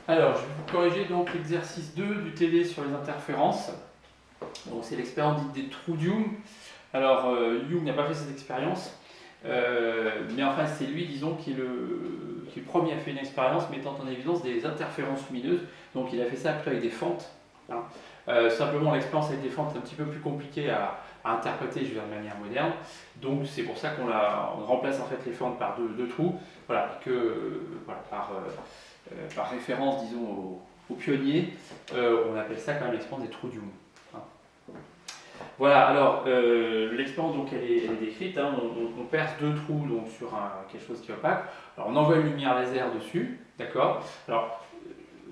Alors, je vais vous corriger donc l'exercice 2 du TD sur les interférences. Donc, c'est l'expérience dite des trous de Young. Alors, Young n'a pas fait cette expérience, mais enfin, c'est lui, disons, qui le premier a fait une expérience mettant en évidence des interférences lumineuses. Donc, il a fait ça plutôt avec des fentes, hein. Simplement, l'expérience avec des fentes est un petit peu plus compliquée à interpréter, je veux dire, de manière moderne. Donc, c'est pour ça on remplace en fait les fentes par deux trous, voilà, voilà, par référence, disons, aux pionniers, on appelle ça quand même l'expérience des trous de Young, hein. Voilà, alors l'expérience donc elle est décrite, hein, on perce deux trous donc, sur quelque chose qui est opaque. Alors on envoie une lumière laser dessus, d'accord. Alors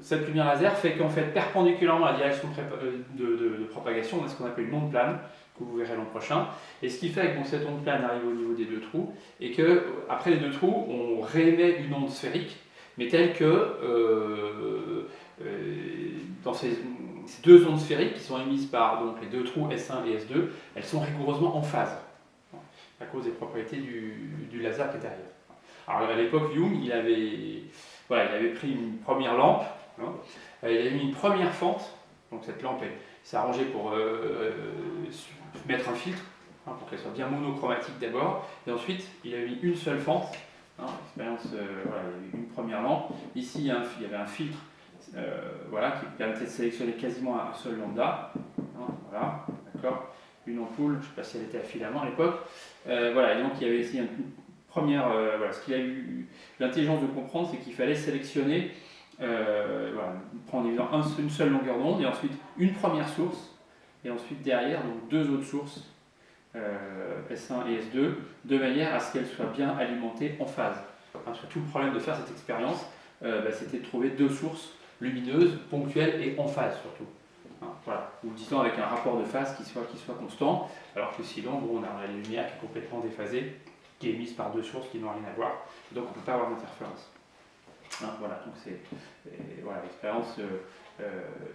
cette lumière laser fait qu'en fait perpendiculairement à la direction de propagation, on a ce qu'on appelle une onde plane, que vous verrez l'an prochain. Et ce qui fait que bon, cette onde plane arrive au niveau des deux trous, et que après les deux trous, on réémet une onde sphérique, mais telle que dans ces deux ondes sphériques qui sont émises par donc, les deux trous S1 et S2, elles sont rigoureusement en phase, à cause des propriétés du laser qui est derrière. Alors à l'époque, Young, il avait pris une première lampe, hein, il avait mis une première fente, donc cette lampe s'est arrangée pour mettre un filtre, hein, pour qu'elle soit bien monochromatique d'abord, et ensuite il avait mis une seule fente, hein, l'expérience, voilà, il y avait une première lampe, ici il y avait un filtre, voilà, qui permettait de sélectionner quasiment un seul lambda, hein, voilà, d'accord, une ampoule, je ne sais pas si elle était à filament à l'époque, voilà, et donc il y avait ici une première, voilà, ce qu'il a eu l'intelligence de comprendre, c'est qu'il fallait sélectionner, voilà, prendre évidemment une seule longueur d'onde et ensuite une première source et ensuite derrière donc deux autres sources, S1 et S2, de manière à ce qu'elles soient bien alimentées en phase. Parce que tout le problème de faire cette expérience, c'était de trouver deux sources lumineuses, ponctuelles et en phase surtout. Hein, voilà. Ou disons avec un rapport de phase qui soit constant, alors que sinon bon, on a la lumière qui est complètement déphasée, qui est émise par deux sources qui n'ont rien à voir, donc on ne peut pas avoir d'interférence. Hein, voilà, donc voilà, l'expérience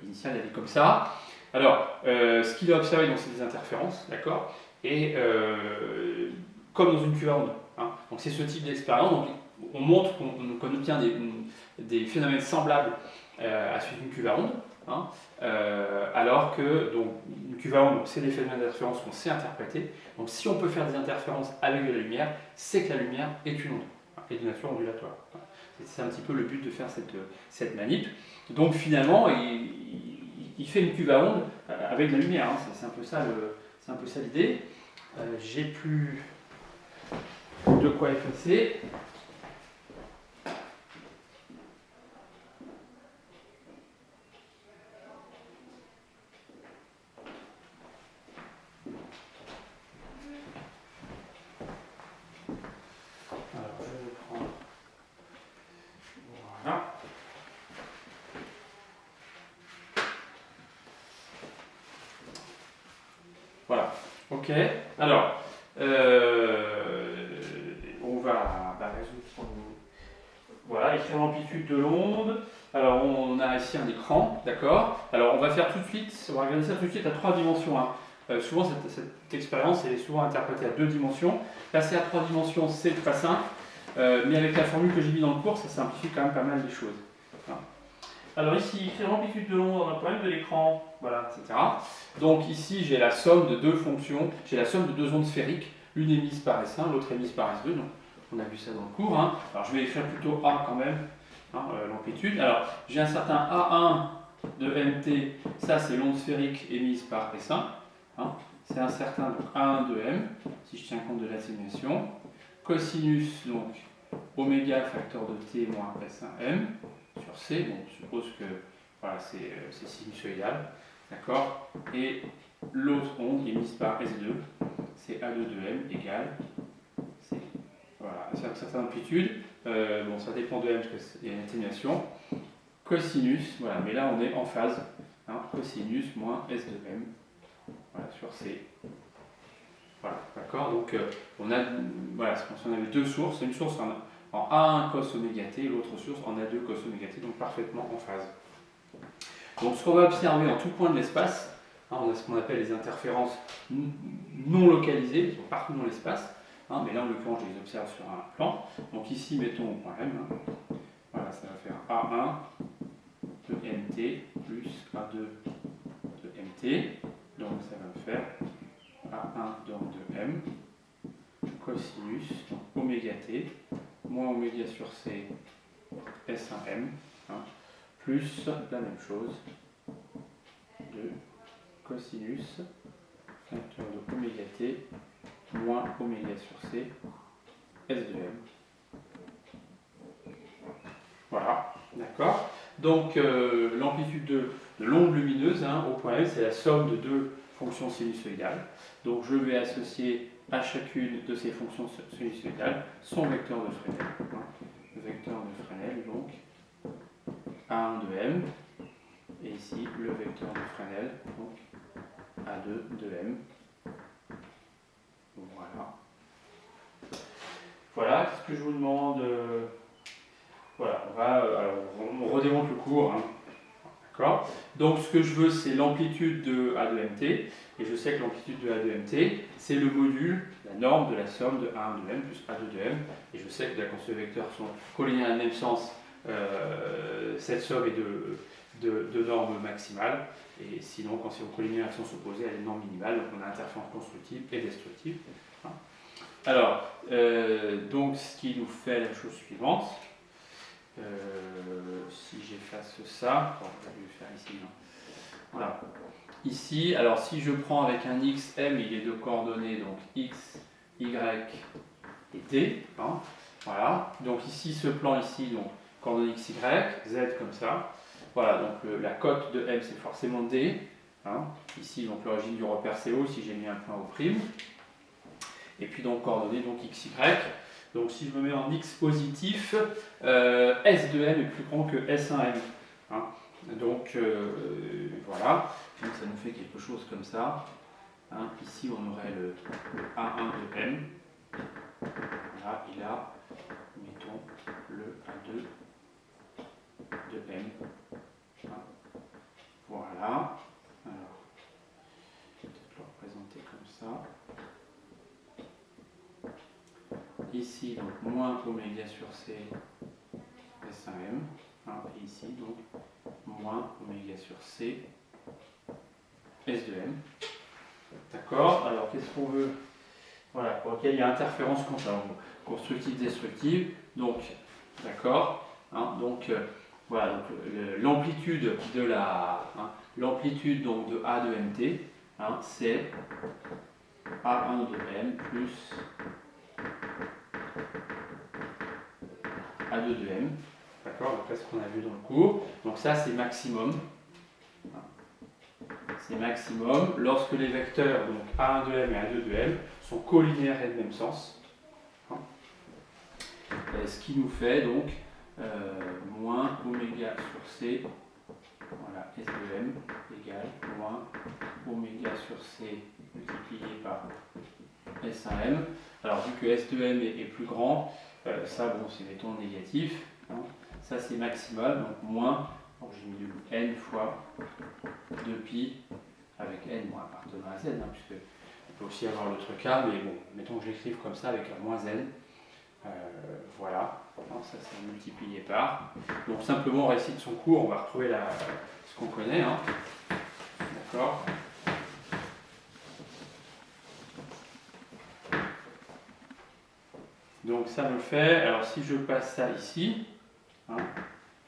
initiale, elle est comme ça. Alors, ce qu'il a observé, donc, c'est des interférences, d'accord. Et comme dans une cuve à ondes, hein, donc c'est ce type d'expérience. Donc, on montre qu'on obtient des phénomènes semblables à celui d'une cuve à ondes, hein, alors que donc, une cuve à ondes, c'est des phénomènes d'interférence qu'on sait interpréter. Donc, si on peut faire des interférences avec de la lumière, c'est que la lumière est une onde, hein, et de nature ondulatoire. C'est un petit peu le but de faire cette manip. Donc finalement, il fait une cuve à ondes avec de la lumière, hein. C'est un peu ça l'idée. J'ai plus de quoi effacer. Alors, je vais prendre. Voilà. Voilà. Ok. Alors, on va résoudre. Voilà, écrire l'amplitude de l'onde. Alors, on a ici un écran, d'accord. Alors, on va faire tout de suite, on va regarder ça tout de suite à trois dimensions, hein. Souvent, cette expérience, elle est souvent interprétée à deux dimensions. Passer à trois dimensions, c'est très simple, mais avec la formule que j'ai mise dans le cours, ça simplifie quand même pas mal les choses. Voilà. Alors ici, écrire l'amplitude de l'onde, on a un problème de l'écran, voilà, etc. Donc ici, j'ai la somme de deux fonctions, j'ai la somme de deux ondes sphériques, l'une émise par S1, l'autre émise par S2, donc on a vu ça dans le cours, hein. Alors je vais écrire plutôt A quand même, hein, l'amplitude. Alors j'ai un certain A1 de MT, ça c'est l'onde sphérique émise par S1, hein. C'est un certain donc, A1 de M, si je tiens compte de l'atténuation. Cosinus, donc oméga facteur de T moins S1M sur C, bon, je suppose que voilà, c'est sinusoïdal, d'accord. Et l'autre onde émise par S2, c'est A2 de M égale C. Voilà, c'est une certaine amplitude, bon, ça dépend de M parce qu'il y a une atténuation. Cosinus, voilà, mais là on est en phase, hein, cosinus moins S de M, voilà, sur C. Voilà, d'accord. Donc on a, voilà, on avait deux sources, une source en A1 cos oméga t, l'autre source en A2 cos oméga t, donc parfaitement en phase. Donc ce qu'on va observer en tout point de l'espace, hein, on a ce qu'on appelle les interférences non localisées, qui sont partout dans l'espace, hein, mais là en l'occurrence je les observe sur un plan. Donc ici mettons au point M, hein, voilà, ça va faire A1 t plus A2 de mt. Donc ça va me faire A1 donc de m cosinus donc oméga t moins oméga sur c S1m hein, plus la même chose de cosinus facteur de oméga t moins oméga sur c S de m. Voilà, d'accord. Donc l'amplitude de l'onde lumineuse hein, au point M, c'est la somme de deux fonctions sinusoïdales. Donc je vais associer à chacune de ces fonctions sinusoïdales son vecteur de Fresnel. Hein. Le vecteur de Fresnel, donc A1 de m, et ici le vecteur de Fresnel, donc A2 de m. Voilà. Voilà, qu'est-ce que je vous demande Voilà, on redémonte le cours. Hein. D'accord. Donc ce que je veux, c'est l'amplitude de A de mt, et je sais que l'amplitude de A de mt, c'est le module, la norme de la somme de A1 de m plus A2 de m, et je sais que quand ces vecteurs sont collinéaires dans le même sens, cette somme est de norme maximale, et sinon quand c'est collinéaires à sens opposé, elle est de norme minimale, donc on a interférence constructive et destructive. Hein. Alors, donc ce qui nous fait la chose suivante. Si j'efface ça, je vais le faire ici. Non. Voilà. Ici, alors si je prends avec un x, m, il est de coordonnées, donc x, y et t. Hein, voilà. Donc ici, ce plan ici, donc coordonnées x, y, z comme ça. Voilà, donc la cote de m, c'est forcément d. Hein, ici, donc l'origine du repère CO, si j'ai mis un point au prime. Et puis donc coordonnées, donc x, y. Donc si je me mets en x positif, S de m est plus grand que S1m. Hein. Donc voilà, donc ça nous fait quelque chose comme ça. Hein. Ici on aurait le A1 de m. Voilà, et là, mettons le A2 de m. Hein. Voilà. Alors, je vais peut-être le représenter comme ça. Ici, donc, moins oméga sur c S1m, hein, et ici, donc, moins oméga sur c S de m. D'accord. Alors, qu'est-ce qu'on veut? Voilà, pour lequel il y a interférence constructive-destructive. Donc, d'accord. Hein, donc, voilà, l'amplitude de l'amplitude donc de A de mt, hein, c'est A1 de m plus A2 de m, d'accord, d'après ce qu'on a vu dans le cours. Donc ça, c'est maximum. C'est maximum lorsque les vecteurs, donc A1 de m et A2 de m, sont collinéaires et de même sens. Ce qui nous fait donc moins oméga sur c, voilà, S de m égale moins oméga sur c multiplié par S1m. Alors vu que S de m est plus grand, ça, bon, c'est mettons négatif. Hein. Ça, c'est maximal, donc moins, j'ai mis n fois 2pi avec n moins appartenant à z, hein, puisque on peut aussi avoir l'autre cas, mais bon, mettons que je l'écrive comme ça avec un moins n. Voilà, non, ça c'est multiplié par. Donc simplement on récite son cours, on va retrouver ce qu'on connaît. Hein. D'accord. Donc ça me fait, alors si je passe ça ici, hein,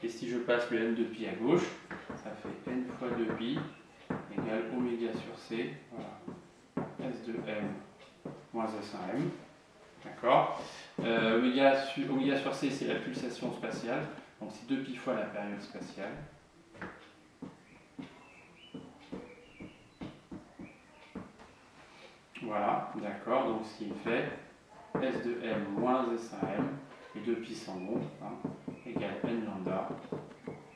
et si je passe le n de pi à gauche, ça fait n fois 2pi égale oméga sur c, voilà, s de m moins s1m, d'accord. Oméga sur c, c'est la pulsation spatiale, donc c'est 2pi fois la période spatiale. Voilà, d'accord, donc ce qui me fait S de m moins S1m, et 2pi sans nom, hein, égale n lambda.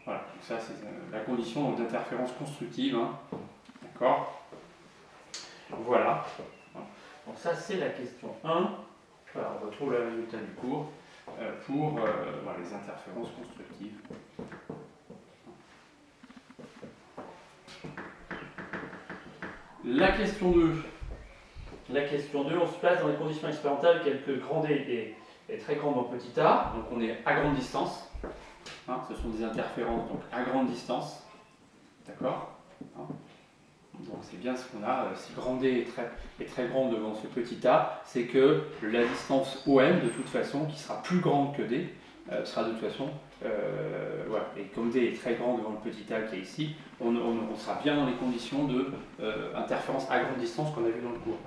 Voilà, donc ça c'est la condition d'interférence constructive. Hein. D'accord. Voilà. Donc ça c'est la question 1. Voilà, on retrouve le résultat du cours pour les interférences constructives. La question 2. La question 2, on se place dans les conditions expérimentales, quelques grand D est très grand dans petit a, donc on est à grande distance. Hein, ce sont des interférences donc à grande distance. D'accord? Hein. Donc c'est bien ce qu'on a. Si grand D est très grand devant ce petit a, c'est que la distance OM, de toute façon, qui sera plus grande que D, sera de toute façon, voilà. Et comme D est très grand devant le petit a qui est ici, on sera bien dans les conditions de interférence à grande distance qu'on a vu dans le cours.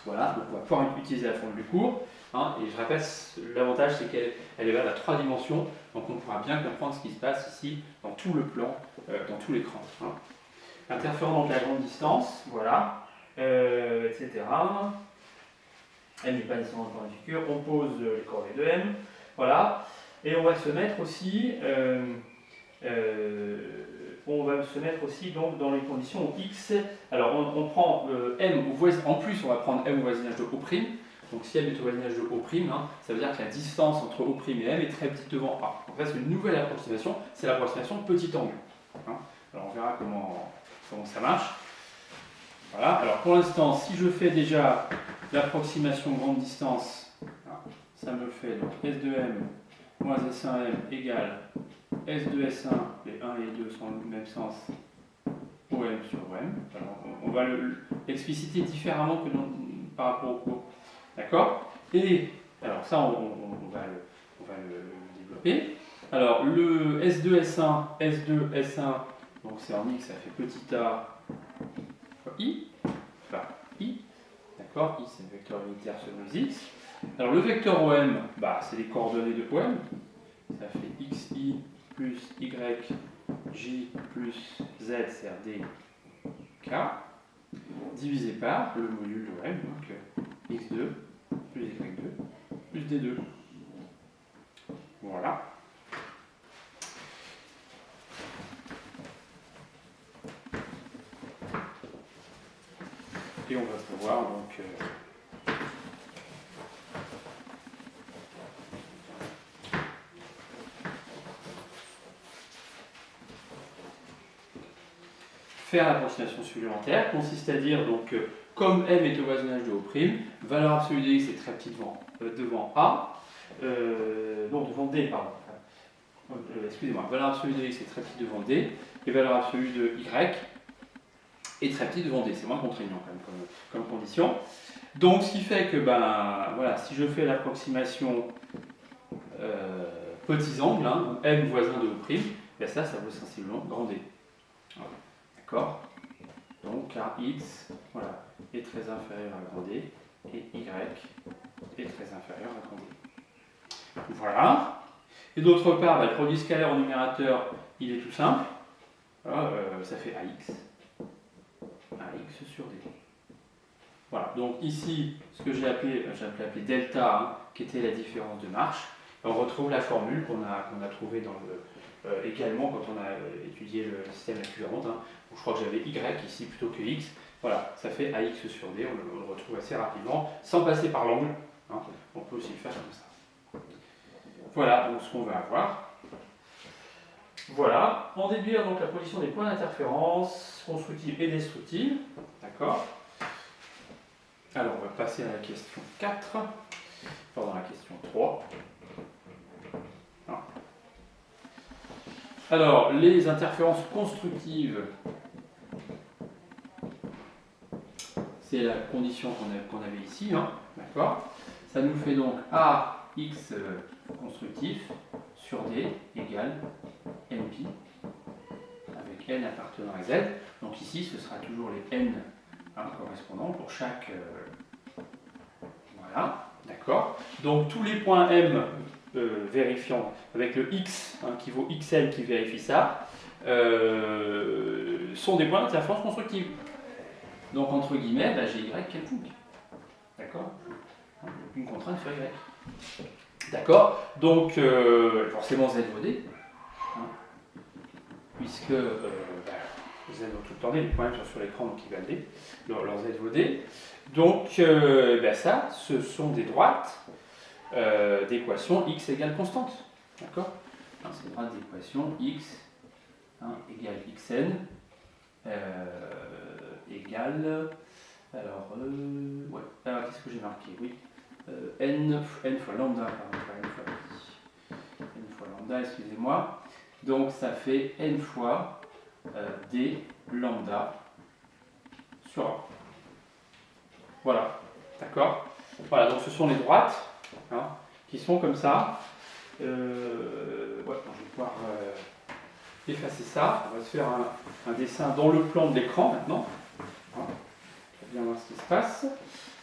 Voilà, donc on va pouvoir utiliser la formule du cours. Hein, et je répète, l'avantage c'est qu'elle est valable à 3 dimensions, donc on pourra bien comprendre ce qui se passe ici dans tout le plan, dans tout l'écran. Hein. Interférant donc à grande distance, voilà, etc. M n'est pas nécessairement dans la figure, on pose les coordonnées de M, voilà, et on va se mettre aussi, donc dans les conditions où X, alors on prend M au voisinage, en plus on va prendre M au voisinage de O', donc si M est au voisinage de O', hein, ça veut dire que la distance entre O' et M est très petite devant A. Donc là c'est une nouvelle approximation, c'est l'approximation petit angle. Hein. Alors on verra comment ça marche. Voilà, alors pour l'instant, si je fais déjà l'approximation grande distance, ça me fait donc S2M moins S1M égale S2S1, les 1 et 2 sont dans le même sens, OM sur OM. Alors on va l'expliciter différemment que par rapport au cours. D'accord? Et alors ça, on va le développer. Alors le S2S1, S2S1, donc c'est en X, ça fait petit a fois I, enfin I, d'accord, I c'est le vecteur unitaire selon les X. Alors le vecteur OM, bah, c'est les coordonnées de OM, ça fait XI plus YJ plus Z, c'est D, K, divisé par le module de OM, donc X2 plus Y2 plus D2. Voilà. Et on va pouvoir donc faire l'approximation supplémentaire, consiste à dire donc comme M est au voisinage de O', valeur absolue de X est très petite devant A, non devant D, pardon. Excusez-moi, valeur absolue de X est très petite devant D, et valeur absolue de Y est très petite devant D. C'est moins contraignant quand même comme condition. Donc ce qui fait que ben, voilà, si je fais l'approximation petits angles, hein, M voisin de O', ben ça vaut sensiblement grand D. Voilà. D'accord? Donc car X voilà, est très inférieur à grand D et Y est très inférieur à grand D. Voilà. Et d'autre part, ben, le produit scalaire au numérateur, il est tout simple. Voilà, ça fait AX sur D. Voilà, donc ici, ce que j'ai appelé delta, hein, qui était la différence de marche. On retrouve la formule qu'on a trouvée également quand on a étudié le système équivalent. Hein. Je crois que j'avais Y ici plutôt que X. Voilà, ça fait AX sur D, on le retrouve assez rapidement, sans passer par l'angle. Hein. On peut aussi le faire comme ça. Voilà donc ce qu'on va avoir. Voilà, en déduire donc la position des points d'interférence constructive et destructive. D'accord? Alors on va passer à la question 4, pardon, la question 3. Ah. Alors, les interférences constructives, c'est la condition qu'on avait ici, hein, d'accord? Ça nous fait donc AX constructif sur D égale NP, avec N appartenant à Z. Donc ici, ce sera toujours les N correspondants pour chaque... voilà, d'accord? Donc tous les points M vérifiant avec le X qui vaut XL qui vérifie ça, sont des points d'interférence constructive. Donc entre guillemets, j'ai Y quelconque. D'accord? Une contrainte sur Y. D'accord? Donc forcément Z vaut D, puisque Z vaut tout le temps D, les points sont sur l'écran donc ils valent D, leur Z vaut D. Donc ça, ce sont des droites d'équation x égale constante. D'accord? C'est une droite d'équation x égale xn égale. Alors, qu'est-ce que j'ai marqué? Oui. N fois lambda, pardon, pas n fois i. N fois lambda, excusez-moi. Donc ça fait n fois d lambda sur A. Voilà, d'accord? Voilà, donc ce sont les droites hein, qui sont comme ça. Ouais, je vais pouvoir effacer ça. On va se faire un dessin dans le plan de l'écran maintenant. Hein, on va bien voir ce qui se passe.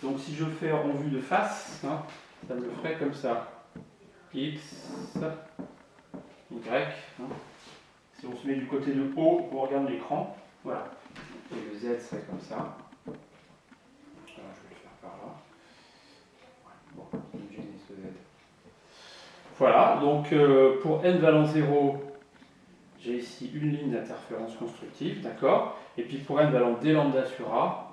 Donc si je fais en vue de face, hein, ça me le ferait comme ça. X, Y. Hein. Si on se met du côté de haut, on regarde l'écran. Voilà. Et le Z serait comme ça. Je vais le faire par là. Bon, je vais utiliser ce Z. Voilà, donc pour n valant 0, j'ai ici une ligne d'interférence constructive, d'accord? Et puis pour n valant d lambda sur A,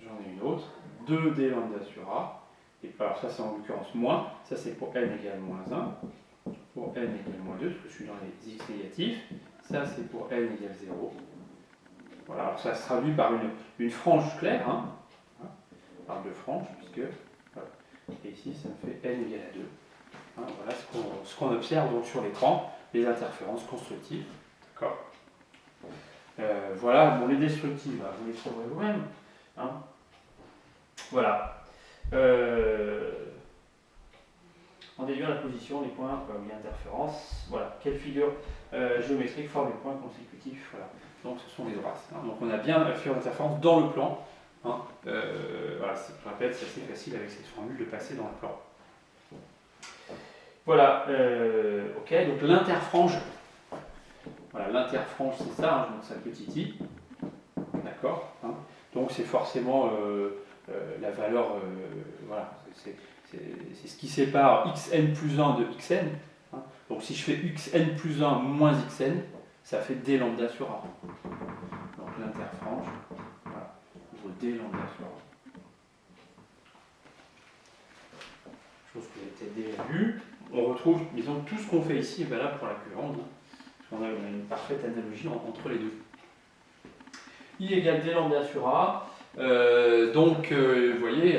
j'en ai une autre, 2d lambda sur A. Et alors ça c'est en l'occurrence moins, ça c'est pour n égale moins 1, pour n égale moins 2, parce que je suis dans les x négatifs. Ça c'est pour n égale 0. Voilà, alors ça se traduit par une frange claire, hein, par deux franges, puisque, voilà. Et ici ça me fait n égale à 2. Hein, voilà ce qu'on observe donc sur l'écran, les interférences constructives. D'accord. Voilà, bon, les destructives, vous les trouverez vous-même. Hein. Voilà. En déduire la position des points où il y a interférence. Voilà. Quelle figure géométrique forme les points consécutifs. Voilà. Donc ce sont les droites. Hein. Donc on a bien la figure d'interférence dans le plan. Hein. Voilà, je répète, c'est assez facile avec cette formule de passer dans le plan. Voilà, ok, donc l'interfrange, voilà, l'interfrange c'est ça, hein, donc c'est un petit i, d'accord, hein, donc c'est forcément la valeur, voilà, c'est ce qui sépare xn plus 1 de xn, hein, donc si je fais xn plus 1 moins xn, ça fait d lambda sur A, donc l'interfrange, voilà, vaut d lambda sur A. Chose que j'ai peut-être déjà vue. On retrouve, disons, tout ce qu'on fait ici est valable pour la cohérente. On a une parfaite analogie entre les deux. I égale d lambda sur A. Donc, vous voyez,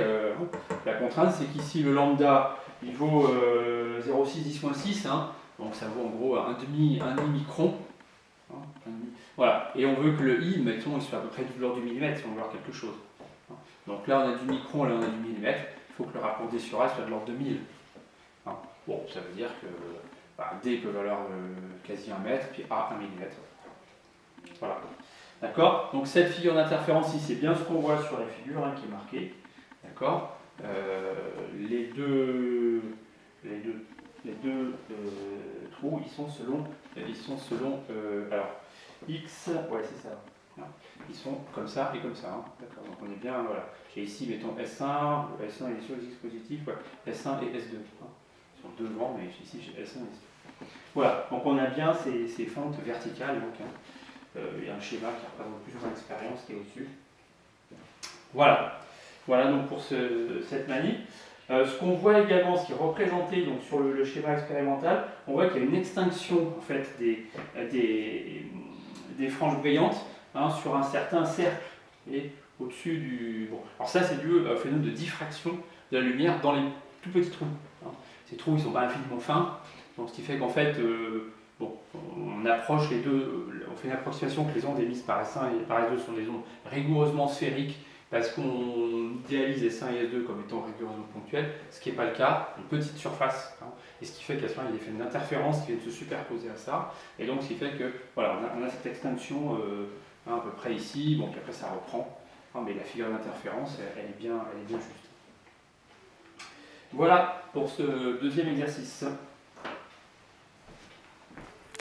la contrainte, c'est qu'ici, le lambda, il vaut 0,6 10-6. Hein, donc, ça vaut en gros un demi micron. Hein, voilà. Et on veut que le I, mettons, il soit à peu près de l'ordre du millimètre, si on veut voir quelque chose. Donc là, on a du micron, là, on a du millimètre. Il faut que le rapport D sur A soit de l'ordre de 1000. Hein. Bon, ça veut dire que D peut valoir quasi 1 mètre, puis A 1 millimètre. Voilà. D'accord? Donc cette figure d'interférence ici, c'est bien ce qu'on voit sur la figure hein, qui est marquée. D'accord? Les deux trous, ils sont selon alors, X, ouais c'est ça. Ils sont comme ça et comme ça. Hein. D'accord, donc on est bien, voilà. J'ai ici, mettons S1, le S1 il est sur les X positifs, ouais. S1 et S2. Hein. Ils sont devant, mais ici j'ai S1 et S2. Voilà, donc on a bien ces fentes verticales. Donc, hein. Il y a un schéma qui représente plus ou moins l'expérience qui est au-dessus. Voilà. Voilà donc pour cette manip. Ce qu'on voit également, ce qui est représenté donc, sur le schéma expérimental, on voit qu'il y a une extinction en fait, des franges brillantes hein, sur un certain cercle et au-dessus du... Bon. Alors ça c'est dû au phénomène de diffraction de la lumière dans les tout petits trous. Hein. Ces trous ils ne sont pas infiniment fins, donc ce qui fait qu'en fait bon, on approche les deux, on fait une approximation que les ondes émises par S1 et par S2 sont des ondes rigoureusement sphériques parce qu'on idéalise S1 et S2 comme étant rigoureusement ponctuelles, ce qui n'est pas le cas, une petite surface. Hein, et ce qui fait qu'à ce moment il y a des effets d'interférence qui viennent se superposer à ça. Et donc ce qui fait que voilà, on a cette extinction hein, à peu près ici, bon, puis après ça reprend. Hein, mais la figure d'interférence, elle est bien juste. Voilà pour ce deuxième exercice.